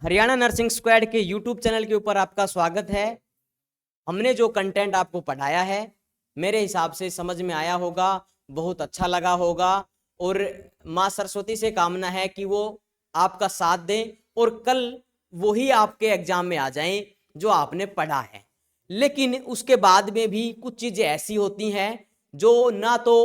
Haryana nursing squad के YouTube channel के ऊपर आपका स्वागत है। हमने जो कंटेंट आपको पढ़ाया है मेरे हिसाब से समझ में आया होगा, बहुत अच्छा लगा होगा और माँ सरस्वती से कामना है कि वो आपका साथ दें और कल वही आपके एग्जाम में आ जाएं जो आपने पढ़ा है। लेकिन उसके बाद में भी कुछ चीज़ें ऐसी होती हैं जो ना तो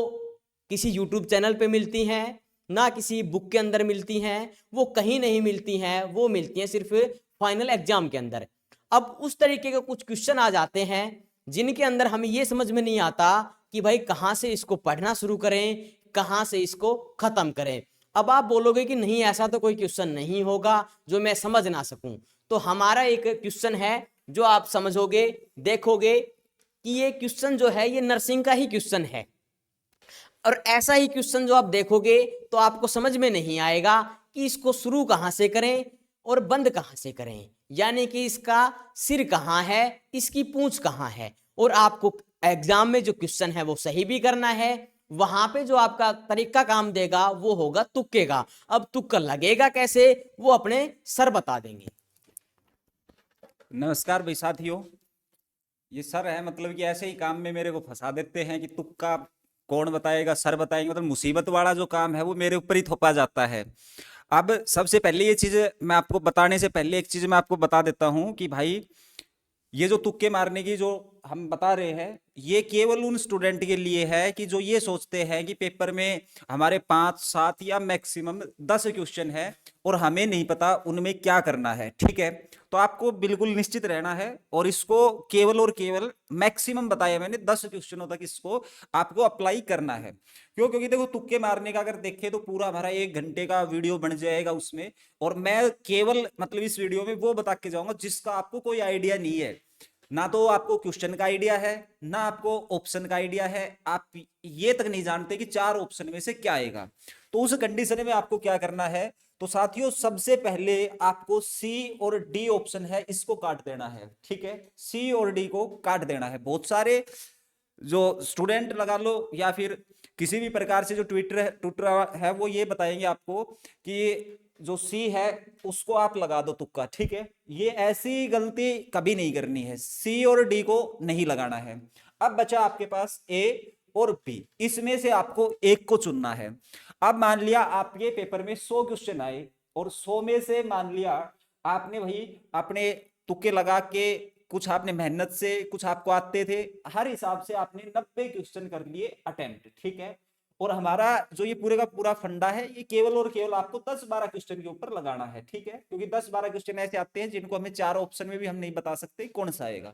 किसी यूट्यूब चैनल पे मिलती हैं, ना किसी बुक के अंदर मिलती हैं, वो कहीं नहीं मिलती हैं, वो मिलती हैं सिर्फ फाइनल एग्जाम के अंदर। अब उस तरीके के कुछ क्वेश्चन आ जाते हैं जिनके अंदर हमें ये समझ में नहीं आता कि भाई कहाँ से इसको पढ़ना शुरू करें, कहाँ से इसको खत्म करें। अब आप बोलोगे कि नहीं ऐसा तो कोई क्वेश्चन नहीं होगा जो मैं समझ ना सकूं, तो हमारा एक क्वेश्चन है जो आप समझोगे, देखोगे कि ये क्वेश्चन जो है ये नर्सिंग का ही क्वेश्चन है और ऐसा ही क्वेश्चन जो आप देखोगे तो आपको समझ में नहीं आएगा कि इसको शुरू कहाँ से करें और बंद कहाँ से करें, यानी कि इसका सिर कहाँ है, इसकी पूंछ कहाँ है। और आपको एग्जाम में जो क्वेश्चन है वो सही भी करना है, वहां पे जो आपका तरीका काम देगा वो होगा तुक्के का। अब तुक्का लगेगा कैसे वो अपने सर बता देंगे। नमस्कार भाई साथियों, ये सर है मतलब कि ऐसे ही काम में मेरे को फंसा देते हैं कि तुक्का कौन बताएगा, सर बताएंगे। मतलब मुसीबत वाला जो काम है वो मेरे ऊपर ही थोपा जाता है। अब सबसे पहले ये चीज मैं आपको बताने से पहले एक चीज मैं आपको बता देता हूं कि भाई ये जो तुक्के मारने की जो हम बता रहे हैं ये केवल उन स्टूडेंट के लिए है कि जो ये सोचते हैं कि पेपर में हमारे 5-7 या मैक्सिमम 10 क्वेश्चन है और हमें नहीं पता उनमें क्या करना है। ठीक है, तो आपको बिल्कुल निश्चित रहना है और इसको केवल और केवल मैक्सिमम बताया मैंने 10 क्वेश्चनों तक इसको आपको अप्लाई करना है। क्यों? क्योंकि देखो तुक्के मारने का अगर देखें तो पूरा भरा 1 घंटे का वीडियो बन जाएगा उसमें, और मैं केवल मतलब इस वीडियो में वो बता के जाऊंगा जिसका आपको कोई आइडिया नहीं है। ना तो आपको क्वेश्चन का आइडिया है, ना आपको ऑप्शन का आइडिया है, आप ये तक नहीं जानते कि 4 ऑप्शन में से क्या आएगा। तो उस कंडीशन में आपको क्या करना है, तो साथियों सबसे पहले आपको सी और डी ऑप्शन है इसको काट देना है। ठीक है, सी और डी को काट देना है। बहुत सारे जो स्टूडेंट लगा लो या फिर किसी भी प्रकार से जो ट्विटर है वो ये बताएंगे आपको कि जो सी है उसको आप लगा दो तुक्का। ठीक है, ये ऐसी गलती कभी नहीं करनी है, सी और डी को नहीं लगाना है। अब बचा आपके पास ए और बी, इसमें से आपको एक को चुनना है। अब मान लिया आपके पेपर में 100 क्वेश्चन आए और 100 में से मान लिया आपने भाई अपने तुक्के लगा के कुछ आपने मेहनत से, कुछ आपको आते थे, हर हिसाब से आपने 90 क्वेश्चन कर लिए अटेम्प्ट। ठीक है, और हमारा जो ये पूरे का पूरा फंडा है ये केवल और केवल आपको 10-12 क्वेश्चन के ऊपर लगाना है। ठीक है, क्योंकि 10-12 क्वेश्चन ऐसे आते हैं जिनको हमें 4 ऑप्शन में भी हम नहीं बता सकते कौन सा आएगा।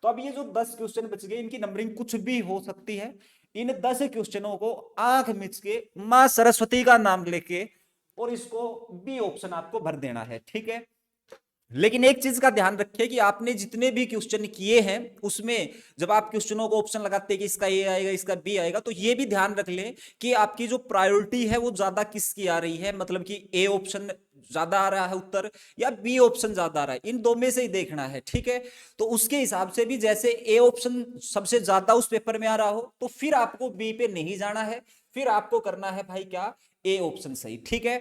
तो अब ये जो 10 क्वेश्चन बच गए इनकी नंबरिंग कुछ भी हो सकती है। इन 10 क्वेश्चनों को आंख मिच के मां सरस्वती का नाम लेके और इसको बी ऑप्शन आपको भर देना है। ठीक है, लेकिन एक चीज का ध्यान रखिए कि आपने जितने भी क्वेश्चन किए हैं उसमें जब आप क्वेश्चनों को ऑप्शन लगाते हैं कि इसका ए आएगा इसका बी आएगा, तो ये भी ध्यान रख लें कि आपकी जो प्रायोरिटी है वो ज्यादा किसकी आ रही है। मतलब कि ए ऑप्शन ज्यादा आ रहा है उत्तर या बी ऑप्शन ज्यादा आ रहा है, इन दो में से ही देखना है। ठीक है, तो उसके हिसाब से भी जैसे ए ऑप्शन सबसे ज्यादा उस पेपर में आ रहा हो तो फिर आपको बी पे नहीं जाना है, फिर आपको करना है भाई क्या, ए ऑप्शन सही। ठीक है,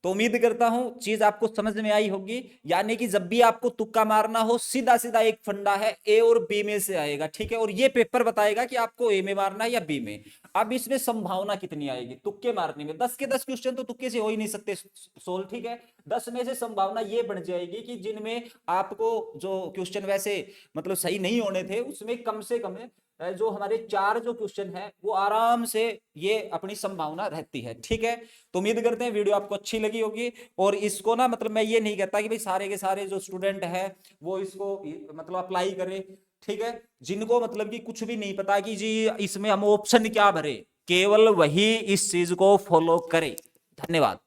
तो उम्मीद करता हूं चीज आपको समझ में आई होगी। यानी कि जब भी आपको तुक्का मारना हो सीधा सीधा एक फंडा है, ए और बी में से आएगा। ठीक है, और ये पेपर बताएगा कि आपको ए में मारना है या बी में। अब इसमें संभावना कितनी आएगी तुक्के मारने में, 10 के 10 क्वेश्चन तो तुक्के से हो ही नहीं सकते सोल्व। ठीक है, 10 में से संभावना ये बन जाएगी कि जिनमें आपको जो क्वेश्चन वैसे मतलब सही नहीं होने थे उसमें कम से कम जो हमारे 4 जो क्वेश्चन है वो आराम से ये अपनी संभावना रहती है। ठीक है, तो उम्मीद करते हैं वीडियो आपको अच्छी लगी होगी। और इसको ना मतलब मैं ये नहीं कहता कि भाई सारे के सारे जो स्टूडेंट है वो इसको मतलब अप्लाई करें। ठीक है, जिनको मतलब कि कुछ भी नहीं पता कि जी इसमें हम ऑप्शन क्या भरे, केवल वही इस चीज को फॉलो करें। धन्यवाद।